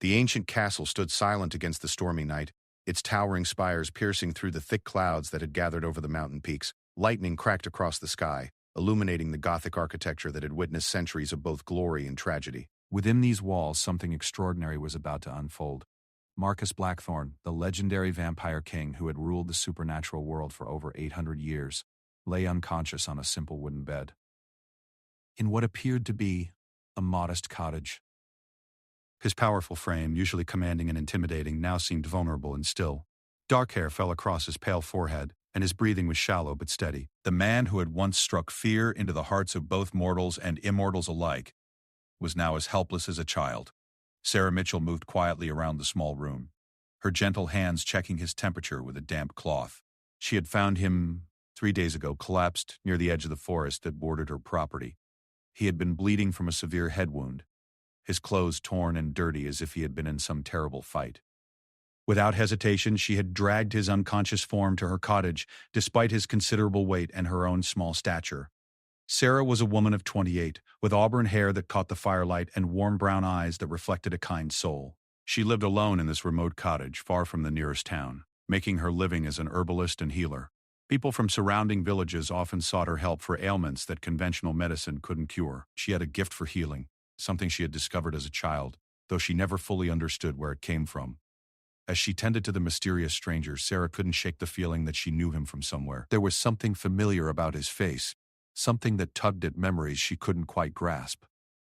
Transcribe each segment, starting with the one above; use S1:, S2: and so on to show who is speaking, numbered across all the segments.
S1: The ancient castle stood silent against the stormy night, its towering spires piercing through the thick clouds that had gathered over the mountain peaks. Lightning cracked across the sky, illuminating the Gothic architecture that had witnessed centuries of both glory and tragedy.
S2: Within these walls, something extraordinary was about to unfold. Marcus Blackthorne, the legendary vampire king who had ruled the supernatural world for over 800 years, lay unconscious on a simple wooden bed in what appeared to be a modest cottage. His powerful frame, usually commanding and intimidating, now seemed vulnerable and still. Dark hair fell across his pale forehead, and his breathing was shallow but steady. The man who had once struck fear into the hearts of both mortals and immortals alike was now as helpless as a child. Sarah Mitchell moved quietly around the small room, her gentle hands checking his temperature with a damp cloth. She had found him 3 days ago, collapsed near the edge of the forest that bordered her property. He had been bleeding from a severe head wound, his clothes torn and dirty as if he had been in some terrible fight. Without hesitation, she had dragged his unconscious form to her cottage, despite his considerable weight and her own small stature. Sarah was a woman of 28, with auburn hair that caught the firelight and warm brown eyes that reflected a kind soul. She lived alone in this remote cottage, far from the nearest town, making her living as an herbalist and healer. People from surrounding villages often sought her help for ailments that conventional medicine couldn't cure. She had a gift for healing, something she had discovered as a child, though she never fully understood where it came from. As she tended to the mysterious stranger, Sarah couldn't shake the feeling that she knew him from somewhere. There was something familiar about his face, something that tugged at memories she couldn't quite grasp.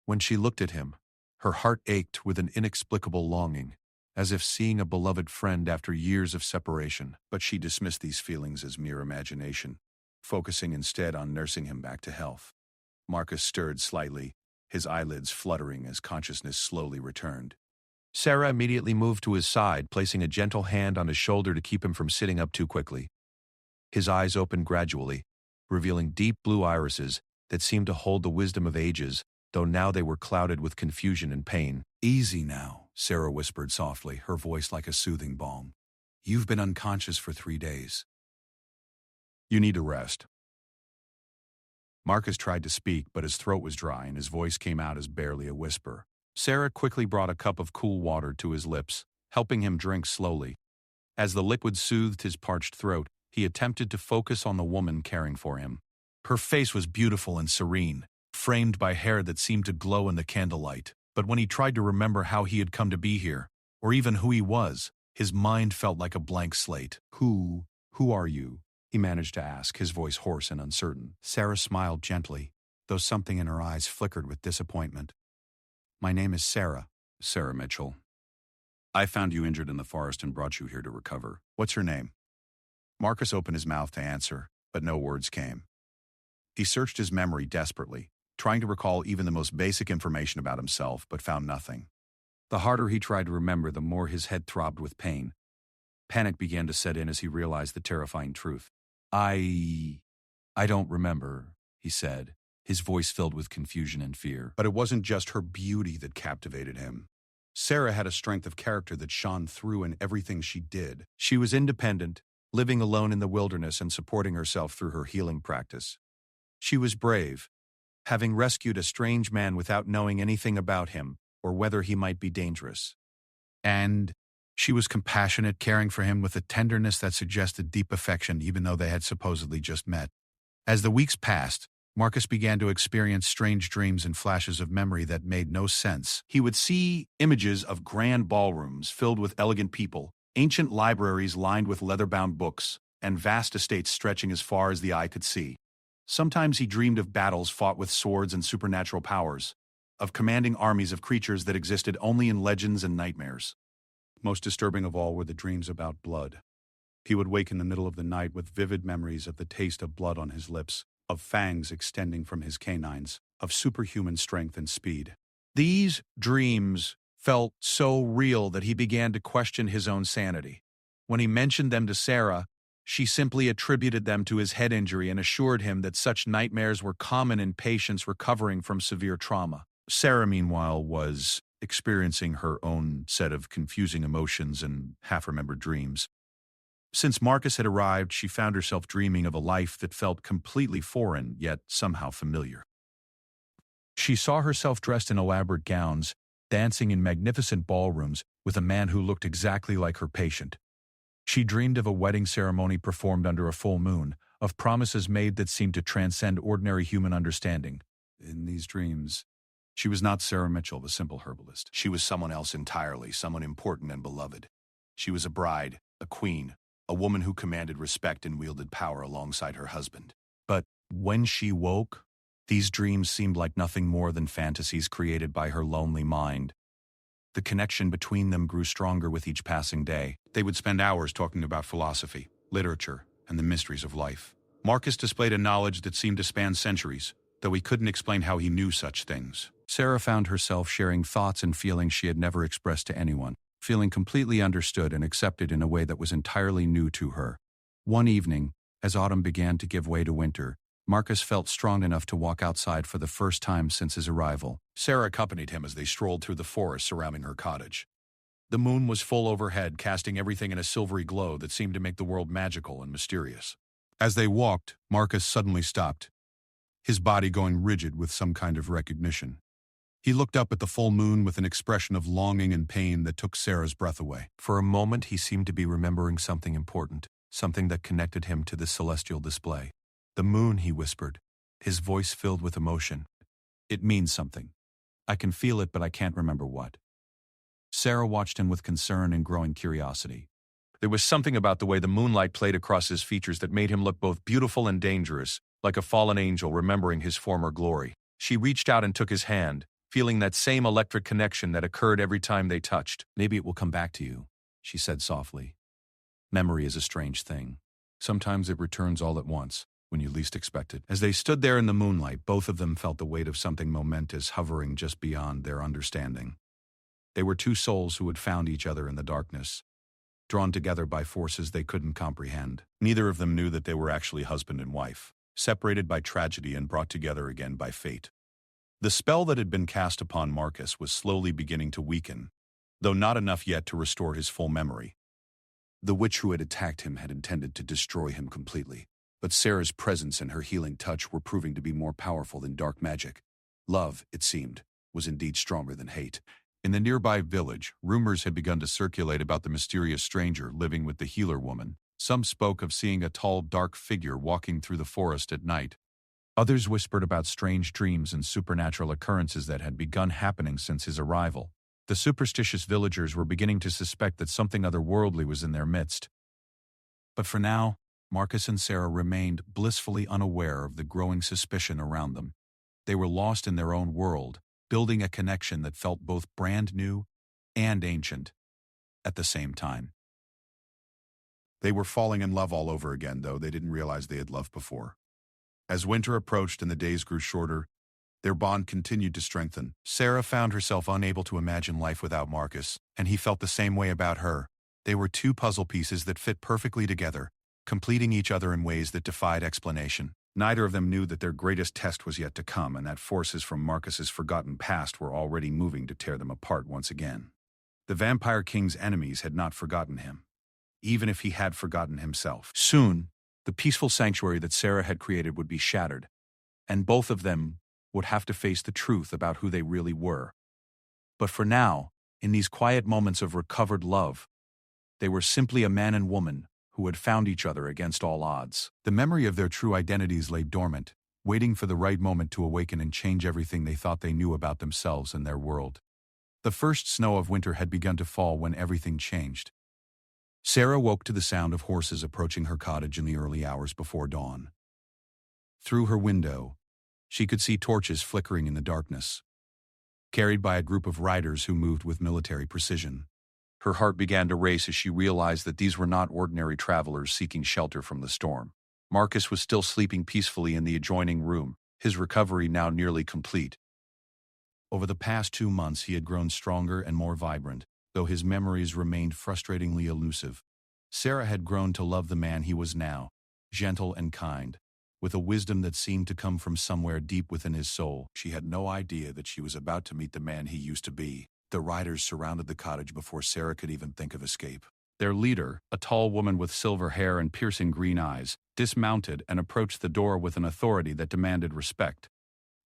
S2: When she looked at him, her heart ached with an inexplicable longing, as if seeing a beloved friend after years of separation. But she dismissed these feelings as mere imagination, focusing instead on nursing him back to health. Marcus stirred slightly, his eyelids fluttering as consciousness slowly returned. Sarah immediately moved to his side, placing a gentle hand on his shoulder to keep him from sitting up too quickly. His eyes opened gradually, revealing deep blue irises that seemed to hold the wisdom of ages, though now they were clouded with confusion and pain. "Easy now," Sarah whispered softly, her voice like a soothing balm. "You've been unconscious for 3 days. You need to rest." Marcus tried to speak, but his throat was dry and his voice came out as barely a whisper. Sarah quickly brought a cup of cool water to his lips, helping him drink slowly. As the liquid soothed his parched throat, he attempted to focus on the woman caring for him. Her face was beautiful and serene, framed by hair that seemed to glow in the candlelight. But when he tried to remember how he had come to be here, or even who he was, his mind felt like a blank slate. Who are you?" he managed to ask, his voice hoarse and uncertain. Sarah smiled gently, though something in her eyes flickered with disappointment. "My name is Sarah Mitchell. I found you injured in the forest and brought you here to recover. What's your name?" Marcus opened his mouth to answer, but no words came. He searched his memory desperately, trying to recall even the most basic information about himself, but found nothing. The harder he tried to remember, the more his head throbbed with pain. Panic began to set in as he realized the terrifying truth. I don't remember," he said, his voice filled with confusion and fear. But it wasn't just her beauty that captivated him. Sarah had a strength of character that shone through in everything she did. She was independent, living alone in the wilderness and supporting herself through her healing practice. She was brave, having rescued a strange man without knowing anything about him or whether he might be dangerous. And she was compassionate, caring for him with a tenderness that suggested deep affection even though they had supposedly just met. As the weeks passed, Marcus began to experience strange dreams and flashes of memory that made no sense. He would see images of grand ballrooms filled with elegant people, ancient libraries lined with leather-bound books, and vast estates stretching as far as the eye could see. Sometimes he dreamed of battles fought with swords and supernatural powers, of commanding armies of creatures that existed only in legends and nightmares. Most disturbing of all were the dreams about blood. He would wake in the middle of the night with vivid memories of the taste of blood on his lips, of fangs extending from his canines, of superhuman strength and speed. These dreams felt so real that he began to question his own sanity. When he mentioned them to Sarah, she simply attributed them to his head injury and assured him that such nightmares were common in patients recovering from severe trauma. Sarah, meanwhile, was experiencing her own set of confusing emotions and half-remembered dreams. Since Marcus had arrived, she found herself dreaming of a life that felt completely foreign, yet somehow familiar. She saw herself dressed in elaborate gowns, dancing in magnificent ballrooms with a man who looked exactly like her patient. She dreamed of a wedding ceremony performed under a full moon, of promises made that seemed to transcend ordinary human understanding. In these dreams, she was not Sarah Mitchell, the simple herbalist.
S1: She was someone else entirely, someone important and beloved. She was a bride, a queen, a woman who commanded respect and wielded power alongside her husband.
S2: But when she woke, these dreams seemed like nothing more than fantasies created by her lonely mind. The connection between them grew stronger with each passing day.
S1: They would spend hours talking about philosophy, literature, and the mysteries of life. Marcus displayed a knowledge that seemed to span centuries, though he couldn't explain how he knew such things.
S2: Sarah found herself sharing thoughts and feelings she had never expressed to anyone, feeling completely understood and accepted in a way that was entirely new to her. One evening, as autumn began to give way to winter, Marcus felt strong enough to walk outside for the first time since his arrival.
S1: Sarah accompanied him as they strolled through the forest surrounding her cottage. The moon was full overhead, casting everything in a silvery glow that seemed to make the world magical and mysterious. As they walked, Marcus suddenly stopped, his body going rigid with some kind of recognition. He looked up at the full moon with an expression of longing and pain that took Sarah's breath away.
S2: For a moment, he seemed to be remembering something important, something that connected him to this celestial display. "The moon," he whispered, his voice filled with emotion. "It means something. I can feel it, but I can't remember what." Sarah watched him with concern and growing curiosity. There was something about the way the moonlight played across his features that made him look both beautiful and dangerous, like a fallen angel remembering his former glory. She reached out and took his hand, feeling that same electric connection that occurred every time they touched. "Maybe it will come back to you," she said softly. "Memory is a strange thing. Sometimes it returns all at once, when you least expect it." As they stood there in the moonlight, both of them felt the weight of something momentous hovering just beyond their understanding. They were two souls who had found each other in the darkness, drawn together by forces they couldn't comprehend. Neither of them knew that they were actually husband and wife, separated by tragedy and brought together again by fate. The spell that had been cast upon Marcus was slowly beginning to weaken, though not enough yet to restore his full memory. The witch who had attacked him had intended to destroy him completely, but Sarah's presence and her healing touch were proving to be more powerful than dark magic. Love, it seemed, was indeed stronger than hate. In the nearby village, rumors had begun to circulate about the mysterious stranger living with the healer woman. Some spoke of seeing a tall, dark figure walking through the forest at night. Others whispered about strange dreams and supernatural occurrences that had begun happening since his arrival. The superstitious villagers were beginning to suspect that something otherworldly was in their midst. But for now, Marcus and Sarah remained blissfully unaware of the growing suspicion around them. They were lost in their own world, building a connection that felt both brand new and ancient at the same time.
S1: They were falling in love all over again, though they didn't realize they had loved before. As winter approached and the days grew shorter, their bond continued to strengthen. Sarah found herself unable to imagine life without Marcus, and he felt the same way about her. They were two puzzle pieces that fit perfectly together, completing each other in ways that defied explanation. Neither of them knew that their greatest test was yet to come, and that forces from Marcus's forgotten past were already moving to tear them apart once again. The Vampire King's enemies had not forgotten him, even if he had forgotten himself. Soon, the peaceful sanctuary that Sarah had created would be shattered, and both of them would have to face the truth about who they really were. But for now, in these quiet moments of recovered love, they were simply a man and woman who had found each other against all odds. The memory of their true identities lay dormant, waiting for the right moment to awaken and change everything they thought they knew about themselves and their world. The first snow of winter had begun to fall when everything changed. Sarah woke to the sound of horses approaching her cottage in the early hours before dawn. Through her window, she could see torches flickering in the darkness, carried by a group of riders who moved with military precision. Her heart began to race as she realized that these were not ordinary travelers seeking shelter from the storm. Marcus was still sleeping peacefully in the adjoining room, his recovery now nearly complete. Over the past 2 months he had grown stronger and more vibrant, though his memories remained frustratingly elusive. Sarah had grown to love the man he was now, gentle and kind, with a wisdom that seemed to come from somewhere deep within his soul. She had no idea that she was about to meet the man he used to be. The riders surrounded the cottage before Sarah could even think of escape. Their leader, a tall woman with silver hair and piercing green eyes, dismounted and approached the door with an authority that demanded respect.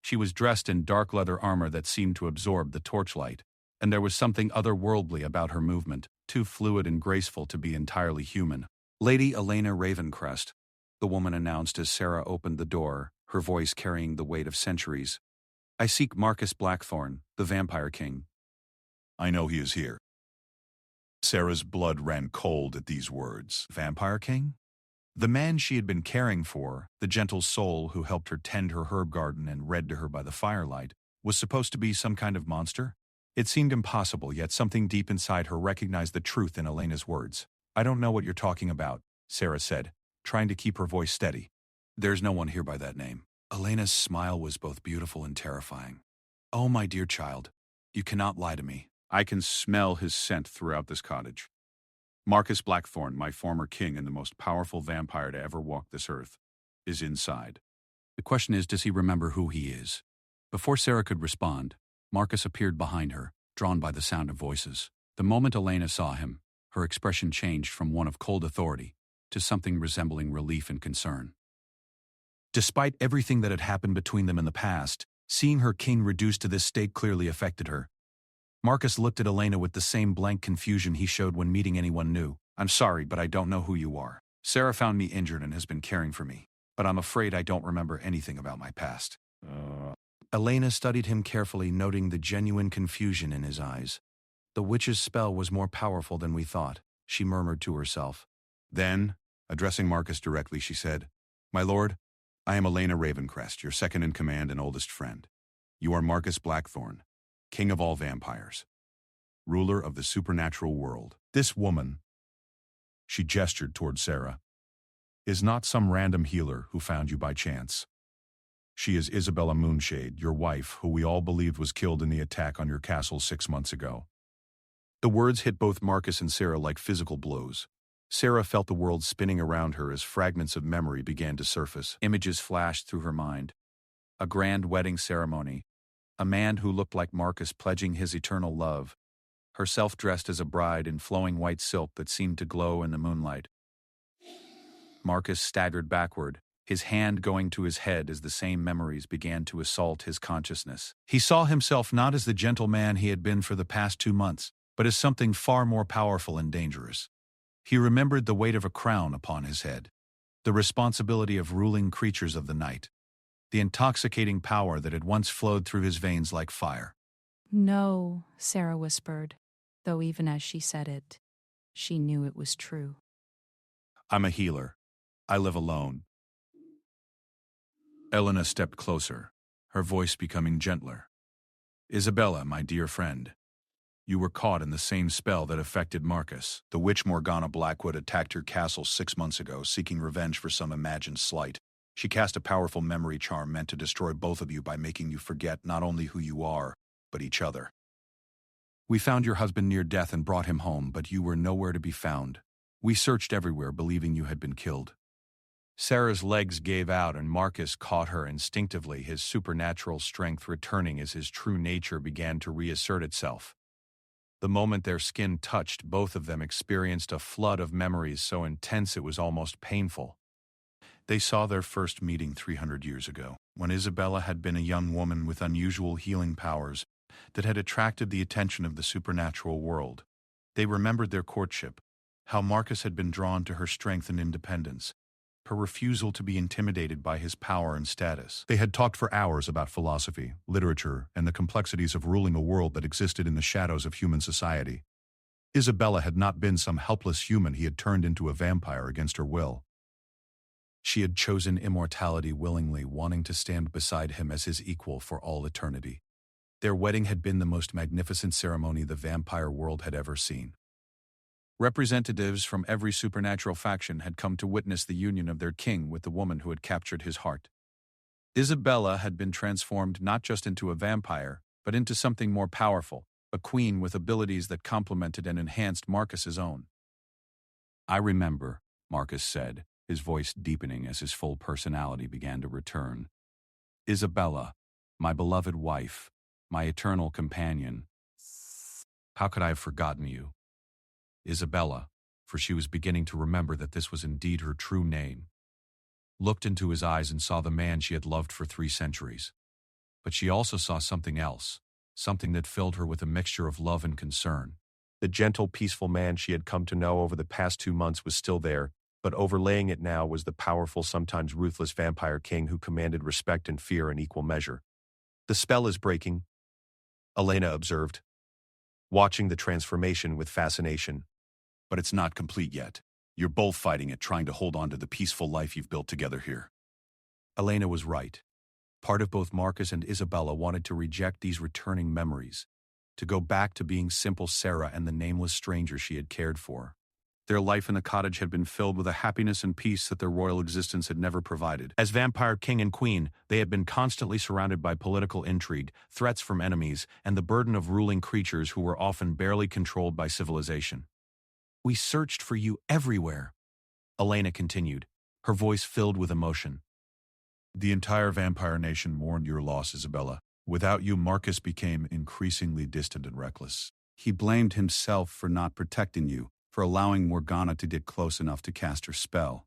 S1: She was dressed in dark leather armor that seemed to absorb the torchlight,
S2: and there was something otherworldly about her movement, too fluid and graceful to be entirely human. Lady Elena Ravencrest, the woman announced as Sarah opened the door, her voice carrying the weight of centuries. I seek Marcus Blackthorn, the Vampire King.
S1: I know he is here. Sarah's blood ran cold at these words.
S2: Vampire King? The man she had been caring for, the gentle soul who helped her tend her herb garden and read to her by the firelight, was supposed to be some kind of monster? It seemed impossible, yet something deep inside her recognized the truth in Elena's words. I don't know what you're talking about, Sarah said, trying to keep her voice steady. There's no one here by that name. Elena's smile was both beautiful and terrifying. Oh, my dear child, you cannot lie to me. I can smell his scent throughout this cottage. Marcus Blackthorn, my former king and the most powerful vampire to ever walk this earth, is inside. The question is, does he remember who he is? Before Sarah could respond, Marcus appeared behind her, drawn by the sound of voices. The moment Elena saw him, her expression changed from one of cold authority to something resembling relief and concern. Despite everything that had happened between them in the past, seeing her king reduced to this state clearly affected her. Marcus looked at Elena with the same blank confusion he showed when meeting anyone new. I'm sorry, but I don't know who you are. Sarah found me injured and has been caring for me, but I'm afraid I don't remember anything about my past. Elena studied him carefully, noting the genuine confusion in his eyes. The witch's spell was more powerful than we thought, she murmured to herself. Then, addressing Marcus directly, she said, My lord, I am Elena Ravencrest, your second in command and oldest friend. You are Marcus Blackthorn, king of all vampires, ruler of the supernatural world. This woman, she gestured toward Sarah, is not some random healer who found you by chance. She is Isabella Moonshade, your wife, who we all believed was killed in the attack on your castle 6 months ago. The words hit both Marcus and Sarah like physical blows. Sarah felt the world spinning around her as fragments of memory began to surface. Images flashed through her mind. A grand wedding ceremony. A man who looked like Marcus pledging his eternal love. Herself dressed as a bride in flowing white silk that seemed to glow in the moonlight. Marcus staggered backward, his hand going to his head as the same memories began to assault his consciousness. He saw himself not as the gentle man he had been for the past 2 months, but as something far more powerful and dangerous. He remembered the weight of a crown upon his head, the responsibility of ruling creatures of the night, the intoxicating power that had once flowed through his veins like fire.
S3: No, Sarah whispered, though even as she said it, she knew it was true.
S2: I'm a healer. I live alone. Elena stepped closer, her voice becoming gentler. Isabella, my dear friend, you were caught in the same spell that affected Marcus. The witch Morgana Blackwood attacked your castle 6 months ago, seeking revenge for some imagined slight. She cast a powerful memory charm meant to destroy both of you by making you forget not only who you are, but each other. We found your husband near death and brought him home, but you were nowhere to be found. We searched everywhere, believing you had been killed. Sarah's legs gave out and Marcus caught her instinctively, his supernatural strength returning as his true nature began to reassert itself. The moment their skin touched, both of them experienced a flood of memories so intense it was almost painful. They saw their first meeting 300 years ago, when Isabella had been a young woman with unusual healing powers that had attracted the attention of the supernatural world. They remembered their courtship, how Marcus had been drawn to her strength and independence, her refusal to be intimidated by his power and status. They had talked for hours about philosophy, literature, and the complexities of ruling a world that existed in the shadows of human society. Isabella had not been some helpless human he had turned into a vampire against her will. She had chosen immortality willingly, wanting to stand beside him as his equal for all eternity. Their wedding had been the most magnificent ceremony the vampire world had ever seen. Representatives from every supernatural faction had come to witness the union of their king with the woman who had captured his heart. Isabella had been transformed not just into a vampire, but into something more powerful, a queen with abilities that complemented and enhanced Marcus's own. I remember, Marcus said, his voice deepening as his full personality began to return. Isabella, my beloved wife, my eternal companion. How could I have forgotten you? Isabella, for she was beginning to remember that this was indeed her true name, looked into his eyes and saw the man she had loved for 3 centuries. But she also saw something else, something that filled her with a mixture of love and concern.
S4: The gentle, peaceful man she had come to know over the past 2 months was still there, but overlaying it now was the powerful, sometimes ruthless vampire king who commanded respect and fear in equal measure. "The spell is breaking," Elena observed, watching the transformation with fascination.
S2: "But it's not complete yet. You're both fighting it, trying to hold on to the peaceful life you've built together here." Elena was right. Part of both Marcus and Isabella wanted to reject these returning memories, to go back to being simple Sarah and the nameless stranger she had cared for. Their life in the cottage had been filled with a happiness and peace that their royal existence had never provided. As vampire king and queen, they had been constantly surrounded by political intrigue, threats from enemies, and the burden of ruling creatures who were often barely controlled by civilization. "We searched for you everywhere," Elena continued, her voice filled with emotion. "The entire vampire nation mourned your loss, Isabella. Without you, Marcus became increasingly distant and reckless. He blamed himself for not protecting you, for allowing Morgana to get close enough to cast her spell.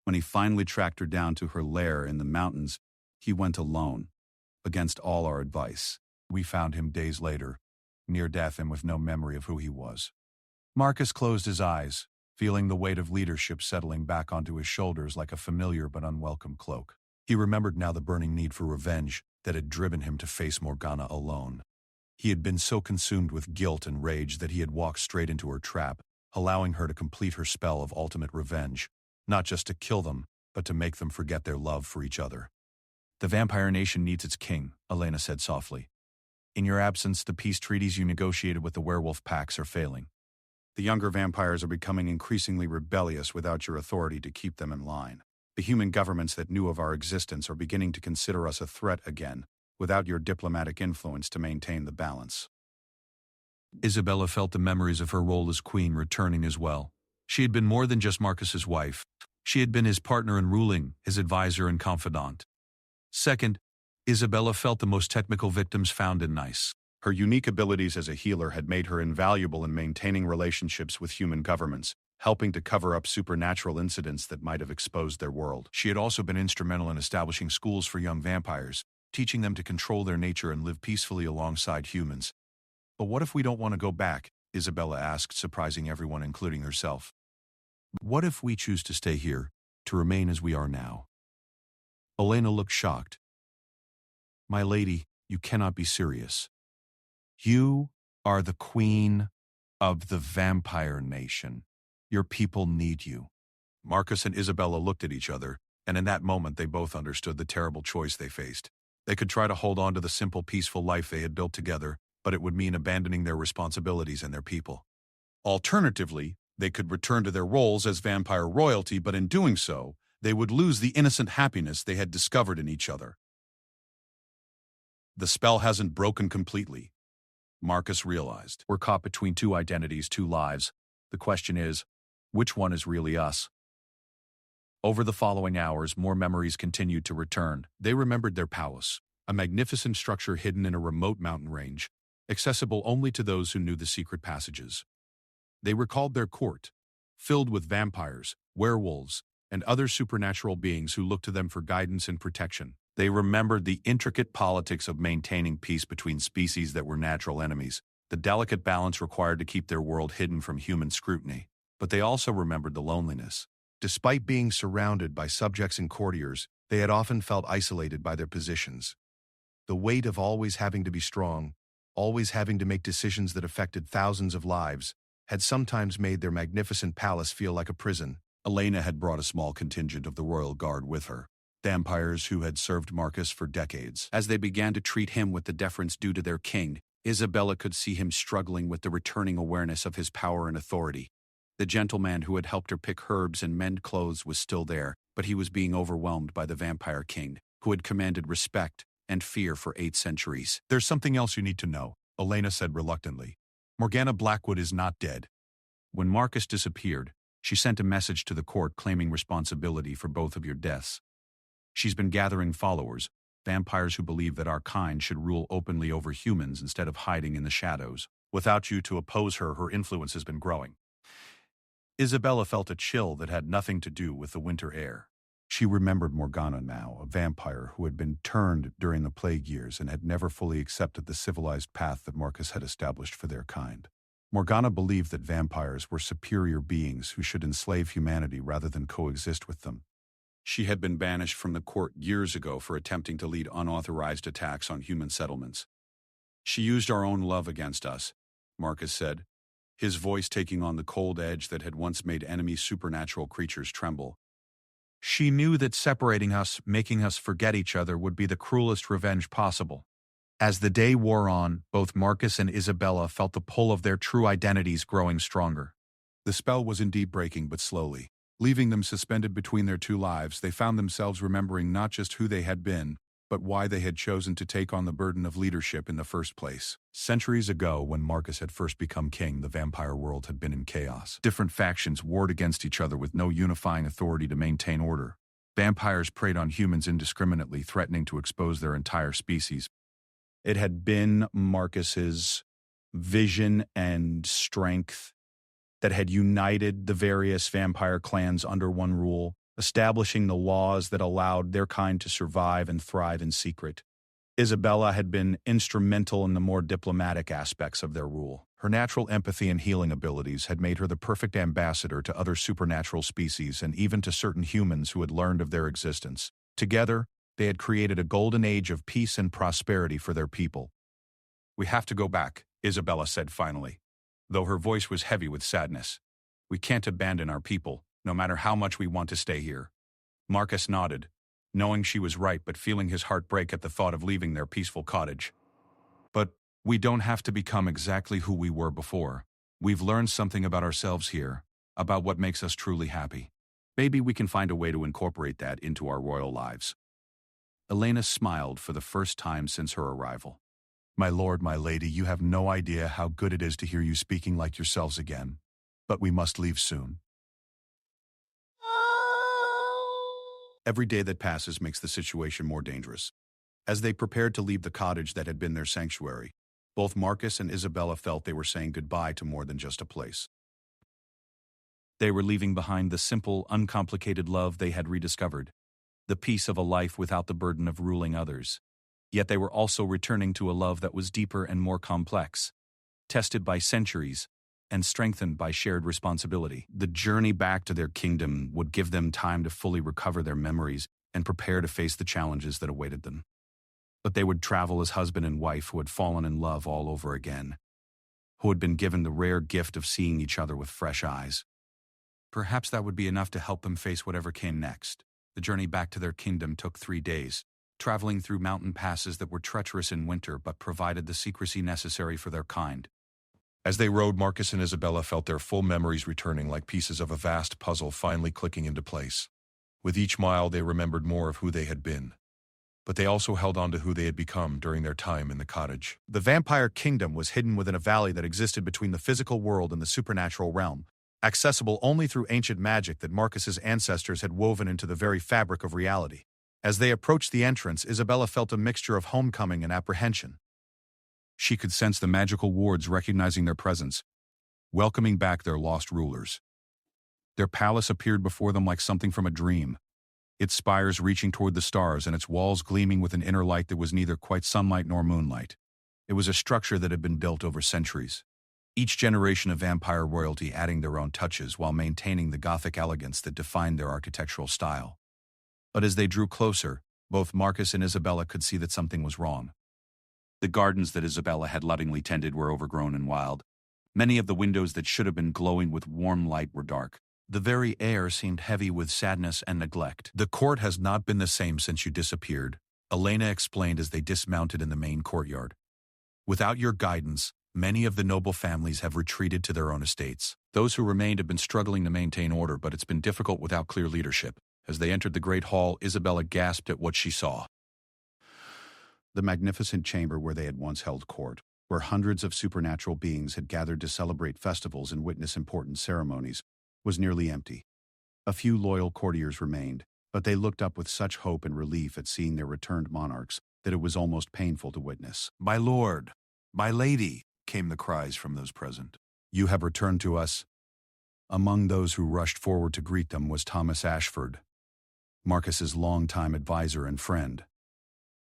S2: When he finally tracked her down to her lair in the mountains, he went alone, against all our advice. We found him days later, near death and with no memory of who he was." Marcus closed his eyes, feeling the weight of leadership settling back onto his shoulders like a familiar but unwelcome cloak. He remembered now the burning need for revenge that had driven him to face Morgana alone. He had been so consumed with guilt and rage that he had walked straight into her trap, allowing her to complete her spell of ultimate revenge, not just to kill them, but to make them forget their love for each other. "The vampire nation needs its king," Elena said softly. "In your absence, the peace treaties you negotiated with the werewolf packs are failing. The younger vampires are becoming increasingly rebellious without your authority to keep them in line. The human governments that knew of our existence are beginning to consider us a threat again, without your diplomatic influence to maintain the balance." Isabella felt the memories of her role as queen returning as well. She had been more than just Marcus's wife. She had been his partner in ruling, his advisor and confidant. Second, Isabella felt the most technical victims found in Nice. Her unique abilities as a healer had made her invaluable in maintaining relationships with human governments, helping to cover up supernatural incidents that might have exposed their world. She had also been instrumental in establishing schools for young vampires, teaching them to control their nature and live peacefully alongside humans. "But what if we don't want to go back?" Isabella asked, surprising everyone, including herself. "What if we choose to stay here, to remain as we are now?" Elena looked shocked. "My lady, you cannot be serious. You are the queen of the vampire nation. Your people need you." Marcus and Isabella looked at each other, and in that moment they both understood the terrible choice they faced. They could try to hold on to the simple, peaceful life they had built together, but it would mean abandoning their responsibilities and their people. Alternatively, they could return to their roles as vampire royalty, but in doing so, they would lose the innocent happiness they had discovered in each other. "The spell hasn't broken completely," Marcus realized. "We're caught between two identities, two lives. The question is, which one is really us?" Over the following hours, more memories continued to return. They remembered their palace, a magnificent structure hidden in a remote mountain range, accessible only to those who knew the secret passages. They recalled their court, filled with vampires, werewolves, and other supernatural beings who looked to them for guidance and protection. They remembered the intricate politics of maintaining peace between species that were natural enemies, the delicate balance required to keep their world hidden from human scrutiny. But they also remembered the loneliness. Despite being surrounded by subjects and courtiers, they had often felt isolated by their positions. The weight of always having to be strong, always having to make decisions that affected thousands of lives, had sometimes made their magnificent palace feel like a prison. Elena had brought a small contingent of the royal guard with her, vampires who had served Marcus for decades. As they began to treat him with the deference due to their king, Isabella could see him struggling with the returning awareness of his power and authority. The gentleman who had helped her pick herbs and mend clothes was still there, but he was being overwhelmed by the vampire king, who had commanded respect and fear for 8 centuries. "There's something else you need to know," Elena said reluctantly. "Morgana Blackwood is not dead." When Marcus disappeared, she sent a message to the court claiming responsibility for both of your deaths. "She's been gathering followers, vampires who believe that our kind should rule openly over humans instead of hiding in the shadows. Without you to oppose her, her influence has been growing." Isabella felt a chill that had nothing to do with the winter air.
S1: She remembered Morgana now, a vampire who had been turned during the plague years and had never fully accepted the civilized path that Marcus had established for their kind. Morgana believed that vampires were superior beings who should enslave humanity rather than coexist with them.
S2: She had been banished from the court years ago for attempting to lead unauthorized attacks on human settlements. She used our own love against us, Marcus said, his voice taking on the cold edge that had once made enemy supernatural creatures tremble.
S5: She knew that separating us, making us forget each other, would be the cruelest revenge possible. As the day wore on, both Marcus and Isabella felt the pull of their true identities growing stronger.
S1: The spell was indeed breaking, but slowly. Leaving them suspended between their two lives, they found themselves remembering not just who they had been, but why they had chosen to take on the burden of leadership in the first place. Centuries ago, when Marcus had first become king, the vampire world had been in chaos. Different factions warred against each other with no unifying authority to maintain order. Vampires preyed on humans indiscriminately, threatening to expose their entire species. It had been Marcus's vision and strength that had united the various vampire clans under one rule, establishing the laws that allowed their kind to survive and thrive in secret. Isabella had been instrumental in the more diplomatic aspects of their rule. Her natural empathy and healing abilities had made her the perfect ambassador to other supernatural species and even to certain humans who had learned of their existence. Together, they had created a golden age of peace and prosperity for their people.
S2: "We have to go back," Isabella said finally, though her voice was heavy with sadness. "We can't abandon our people, no matter how much we want to stay here." Marcus nodded, knowing she was right but feeling his heart break at the thought of leaving their peaceful cottage. "But we don't have to become exactly who we were before. We've learned something about ourselves here, about what makes us truly happy. Maybe we can find a way to incorporate that into our royal lives." Elena smiled for the first time since her arrival.
S1: "My lord, my lady, you have no idea how good it is to hear you speaking like yourselves again. But we must leave soon." Every day that passes makes the situation more dangerous. As they prepared to leave the cottage that had been their sanctuary, both Marcus and Isabella felt they were saying goodbye to more than just a place.
S2: They were leaving behind the simple, uncomplicated love they had rediscovered, the peace of a life without the burden of ruling others. Yet they were also returning to a love that was deeper and more complex, tested by centuries, and strengthened by shared responsibility. The journey back to their kingdom would give them time to fully recover their memories and prepare to face the challenges that awaited them. But they would travel as husband and wife who had fallen in love all over again, who had been given the rare gift of seeing each other with fresh eyes. Perhaps that would be enough to help them face whatever came next. The journey back to their kingdom took 3 days, traveling through mountain passes that were treacherous in winter but provided the secrecy necessary for their kind.
S1: As they rode, Marcus and Isabella felt their full memories returning like pieces of a vast puzzle finally clicking into place. With each mile, they remembered more of who they had been. But they also held on to who they had become during their time in the cottage. The vampire kingdom was hidden within a valley that existed between the physical world and the supernatural realm, accessible only through ancient magic that Marcus's ancestors had woven into the very fabric of reality. As they approached the entrance, Isabella felt a mixture of homecoming and apprehension. She could sense the magical wards recognizing their presence, welcoming back their lost rulers. Their palace appeared before them like something from a dream, its spires reaching toward the stars and its walls gleaming with an inner light that was neither quite sunlight nor moonlight. It was a structure that had been built over centuries, each generation of vampire royalty adding their own touches while maintaining the Gothic elegance that defined their architectural style. But as they drew closer, both Marcus and Isabella could see that something was wrong. The gardens that Isabella had lovingly tended were overgrown and wild. Many of the windows that should have been glowing with warm light were dark. The very air seemed heavy with sadness and neglect. "The court has not been the same since you disappeared," Elena explained as they dismounted in the main courtyard. "Without your guidance, many of the noble families have retreated to their own estates. Those who remained have been struggling to maintain order, but it's been difficult without clear leadership." As they entered the great hall, Isabella gasped at what she saw. The magnificent chamber where they had once held court, where hundreds of supernatural beings had gathered to celebrate festivals and witness important ceremonies, was nearly empty. A few loyal courtiers remained, but they looked up with such hope and relief at seeing their returned monarchs that it was almost painful to witness.
S2: "My lord, my lady," came the cries from those present.
S1: "You have returned to us." Among those who rushed forward to greet them was Thomas Ashford, Marcus's longtime advisor and friend.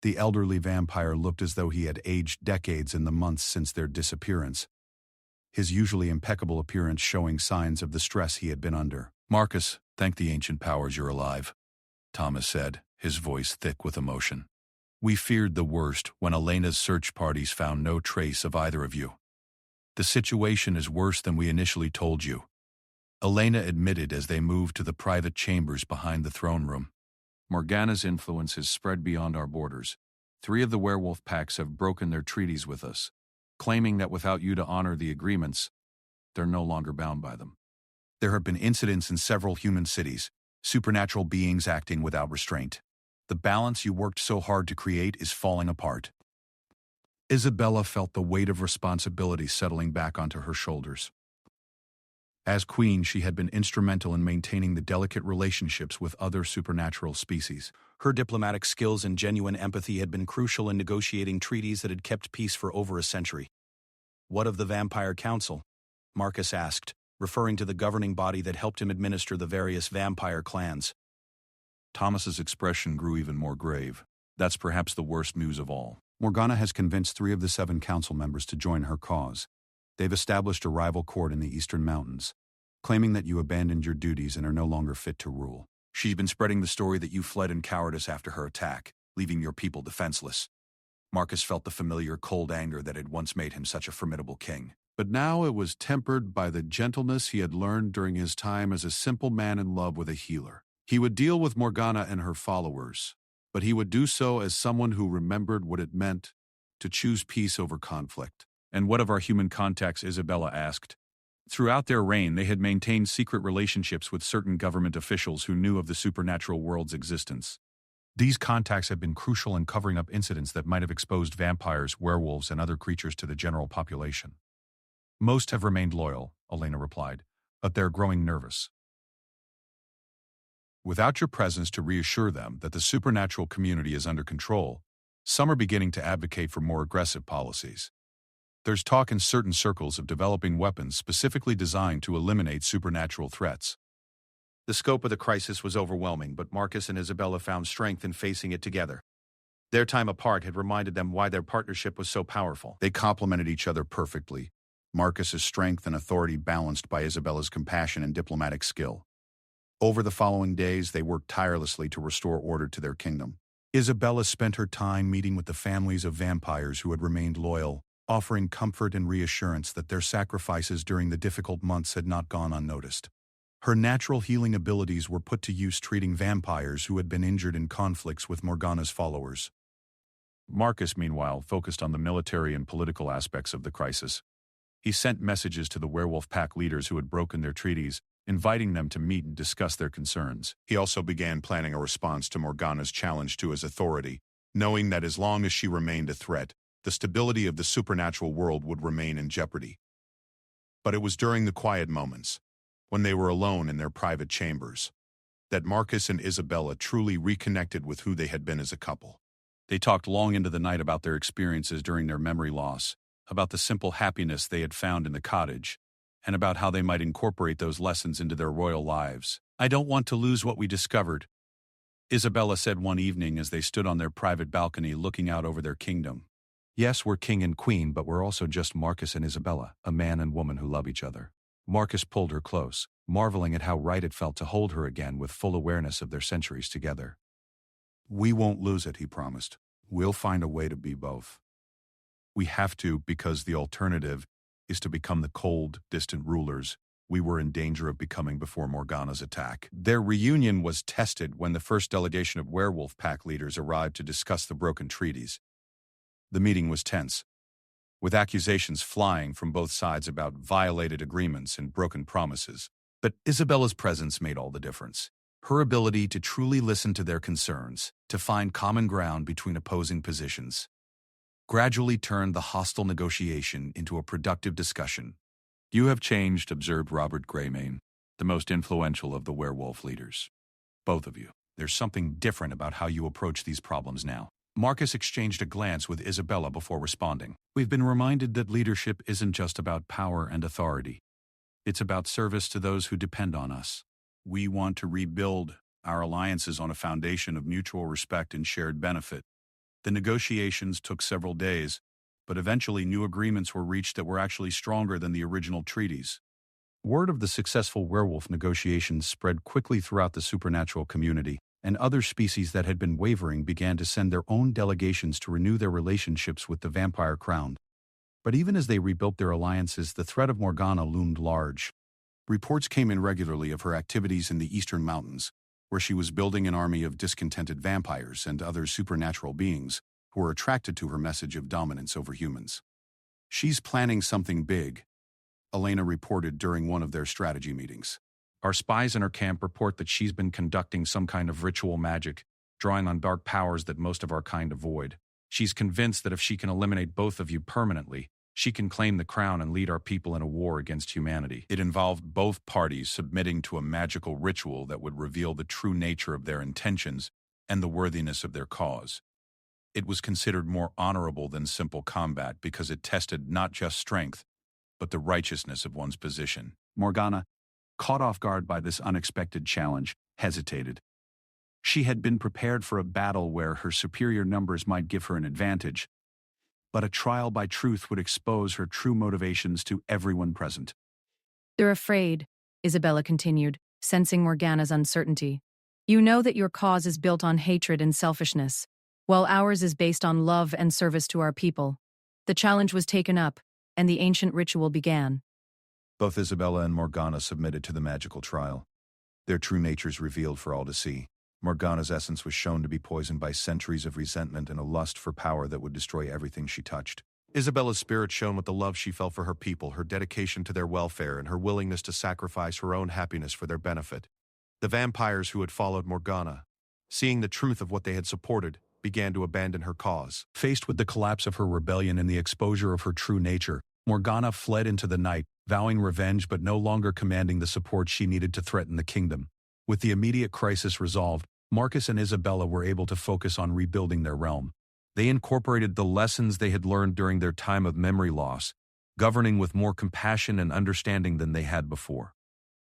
S1: The elderly vampire looked as though he had aged decades in the months since their disappearance, his usually impeccable appearance showing signs of the stress he had been under.
S2: Marcus, thank the ancient powers you're alive, Thomas said, his voice thick with emotion. We feared the worst when Elena's search parties found no trace of either of you. The situation is worse than we initially told you, Elena admitted as they moved to the private chambers behind the throne room. Morgana's influence has spread beyond our borders. 3 of the werewolf packs have broken their treaties with us, claiming that without you to honor the agreements, they're no longer bound by them.
S1: There have been incidents in several human cities, supernatural beings acting without restraint. The balance you worked so hard to create is falling apart. Isabella felt the weight of responsibility settling back onto her shoulders. As queen, she had been instrumental in maintaining the delicate relationships with other supernatural species. Her diplomatic skills and genuine empathy had been crucial in negotiating treaties that had kept peace for over a century. What of the Vampire Council? Marcus asked, referring to the governing body that helped him administer the various vampire clans.
S2: Thomas's expression grew even more grave. That's perhaps the worst news of all.
S1: Morgana has convinced 3 of the 7 council members to join her cause. They've established a rival court in the Eastern Mountains, claiming that you abandoned your duties and are no longer fit to rule.
S2: She's been spreading the story that you fled in cowardice after her attack, leaving your people defenseless. Marcus felt the familiar cold anger that had once made him such a formidable king.
S1: But now it was tempered by the gentleness he had learned during his time as a simple man in love with a healer. He would deal with Morgana and her followers, but he would do so as someone who remembered what it meant to choose peace over conflict.
S2: And what of our human contacts? Isabella asked. Throughout their reign, they had maintained secret relationships with certain government officials who knew of the supernatural world's existence.
S1: These contacts have been crucial in covering up incidents that might have exposed vampires, werewolves, and other creatures to the general population. Most have remained loyal, Elena replied, but they're growing nervous. Without your presence to reassure them that the supernatural community is under control, some are beginning to advocate for more aggressive policies. There's talk in certain circles of developing weapons specifically designed to eliminate supernatural threats. The scope of the crisis was overwhelming, but Marcus and Isabella found strength in facing it together. Their time apart had reminded them why their partnership was so powerful. They complemented each other perfectly, Marcus's strength and authority balanced by Isabella's compassion and diplomatic skill. Over the following days, they worked tirelessly to restore order to their kingdom. Isabella spent her time meeting with the families of vampires who had remained loyal, offering comfort and reassurance that their sacrifices during the difficult months had not gone unnoticed. Her natural healing abilities were put to use treating vampires who had been injured in conflicts with Morgana's followers.
S2: Marcus, meanwhile, focused on the military and political aspects of the crisis. He sent messages to the werewolf pack leaders who had broken their treaties, inviting them to meet and discuss their concerns. He also began planning a response to Morgana's challenge to his authority, knowing that as long as she remained a threat, the stability of the supernatural world would remain in jeopardy. But it was during the quiet moments, when they were alone in their private chambers, that Marcus and Isabella truly reconnected with who they had been as a couple. They talked long into the night about their experiences during their memory loss, about the simple happiness they had found in the cottage, and about how they might incorporate those lessons into their royal lives. "I don't want to lose what we discovered," Isabella said one evening as they stood on their private balcony looking out over their kingdom.
S1: Yes, we're king and queen, but we're also just Marcus and Isabella, a man and woman who love each other. Marcus pulled her close, marveling at how right it felt to hold her again with full awareness of their centuries together. "We won't lose it," he promised. "We'll find a way to be both. We have to, because the alternative is to become the cold, distant rulers we were in danger of becoming before Morgana's attack." Their reunion was tested when the first delegation of werewolf pack leaders arrived to discuss the broken treaties. The meeting was tense, with accusations flying from both sides about violated agreements and broken promises. But Isabella's presence made all the difference. Her ability to truly listen to their concerns, to find common ground between opposing positions, gradually turned the hostile negotiation into a productive discussion.
S2: "You have changed," observed Robert Greymane, the most influential of the werewolf leaders. "Both of you.
S1: There's something different about how you approach these problems now." Marcus exchanged a glance with Isabella before responding. "We've been reminded that leadership isn't just about power and authority. It's about service to those who depend on us. We want to rebuild
S5: our alliances on a foundation of mutual respect and shared benefit. The negotiations took several days, but eventually new agreements were reached that were actually stronger than the original treaties.
S2: Word of the successful werewolf negotiations spread quickly throughout the supernatural community, and other species that had been wavering began to send their own delegations to renew their relationships with the vampire crown. But even as they rebuilt their alliances, the threat of Morgana loomed large.
S1: Reports came in regularly of her activities in the eastern mountains, where she was building an army of discontented vampires and other supernatural beings who were attracted to her message of dominance over humans. "She's planning something big," Elena reported during one of their strategy meetings.
S2: Our spies in her camp report that she's been conducting some kind of ritual magic, drawing on dark powers that most of our kind avoid. She's convinced that if she can eliminate both of you permanently, she can claim the crown and lead our people in a war against humanity.
S5: It involved both parties submitting to a magical ritual that would reveal the true nature of their intentions and the worthiness of their cause. It was considered more honorable than simple combat because it tested not just strength, but the righteousness of one's position.
S2: Morgana, caught off guard by this unexpected challenge, hesitated. She had been prepared for a battle where her superior numbers might give her an advantage, but a trial by truth would expose her true motivations to everyone present.
S3: They're afraid, Isabella continued, sensing Morgana's uncertainty. You know that your cause is built on hatred and selfishness, while ours is based on love and service to our people. The challenge was taken up, and the ancient ritual began.
S1: Both Isabella and Morgana submitted to the magical trial. Their true natures revealed for all to see. Morgana's essence was shown to be poisoned by centuries of resentment and a lust for power that would destroy everything she touched. Isabella's spirit shone with the love she felt for her people, her dedication to their welfare, and her willingness to sacrifice her own happiness for their benefit. The vampires who had followed Morgana, seeing the truth of what they had supported, began to abandon her cause.
S2: Faced with the collapse of her rebellion and the exposure of her true nature, Morgana fled into the night, vowing revenge but no longer commanding the support she needed to threaten the kingdom. With the immediate crisis resolved, Marcus and Isabella were able to focus on rebuilding their realm. They incorporated the lessons they had learned during their time of memory loss, governing with more compassion and understanding than they had before.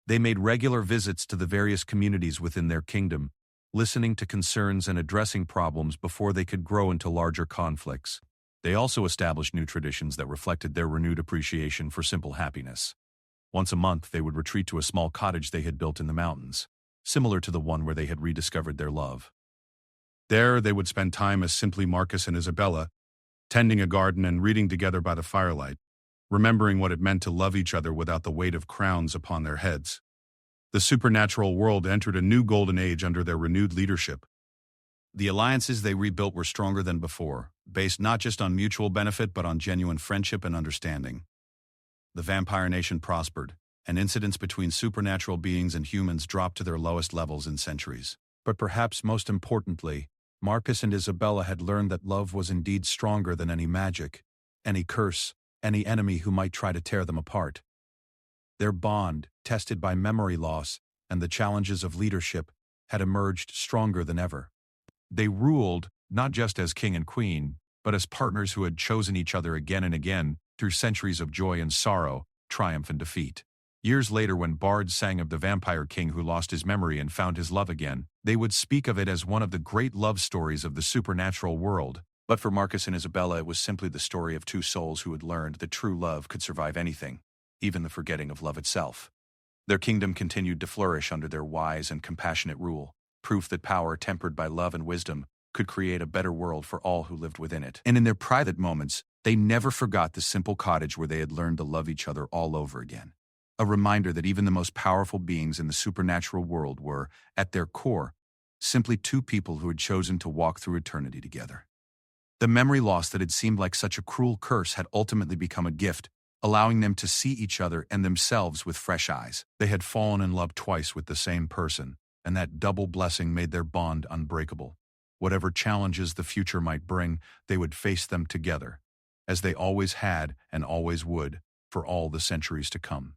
S2: They made regular visits to the various communities within their kingdom, listening to concerns and addressing problems before they could grow into larger conflicts. They also established new traditions that reflected their renewed appreciation for simple happiness. Once a month, they would retreat to a small cottage they had built in the mountains, similar to the one where they had rediscovered their love.
S1: There, they would spend time as simply Marcus and Isabella, tending a garden and reading together by the firelight, remembering what it meant to love each other without the weight of crowns upon their heads. The supernatural world entered a new golden age under their renewed leadership. The alliances they rebuilt were stronger than before, based not just on mutual benefit but on genuine friendship and understanding. The vampire nation prospered, and incidents between supernatural beings and humans dropped to their lowest levels in centuries.
S2: But perhaps most importantly, Marcus and Isabella had learned that love was indeed stronger than any magic, any curse, any enemy who might try to tear them apart. Their bond, tested by memory loss and the challenges of leadership, had emerged stronger than ever. They ruled, not just as king and queen, but as partners who had chosen each other again and again through centuries of joy and sorrow, triumph and defeat. Years later, when bards sang of the vampire king who lost his memory and found his love again, they would speak of it as one of the great love stories of the supernatural world. But for Marcus and Isabella, it was simply the story of two souls who had learned that true love could survive anything, even the forgetting of love itself. Their kingdom continued to flourish under their wise and compassionate rule, proof that power tempered by love and wisdom could create a better world for all who lived within it.
S5: And in their private moments, they never forgot the simple cottage where they had learned to love each other all over again. A reminder that even the most powerful beings in the supernatural world were, at their core, simply two people who had chosen to walk through eternity together. The memory loss that had seemed like such a cruel curse had ultimately become a gift, allowing them to see each other and themselves with fresh eyes. They had fallen in love twice with the same person, and that double blessing made their bond unbreakable. Whatever challenges the future might bring, they would face them together, as they always had and always would, for all the centuries to come.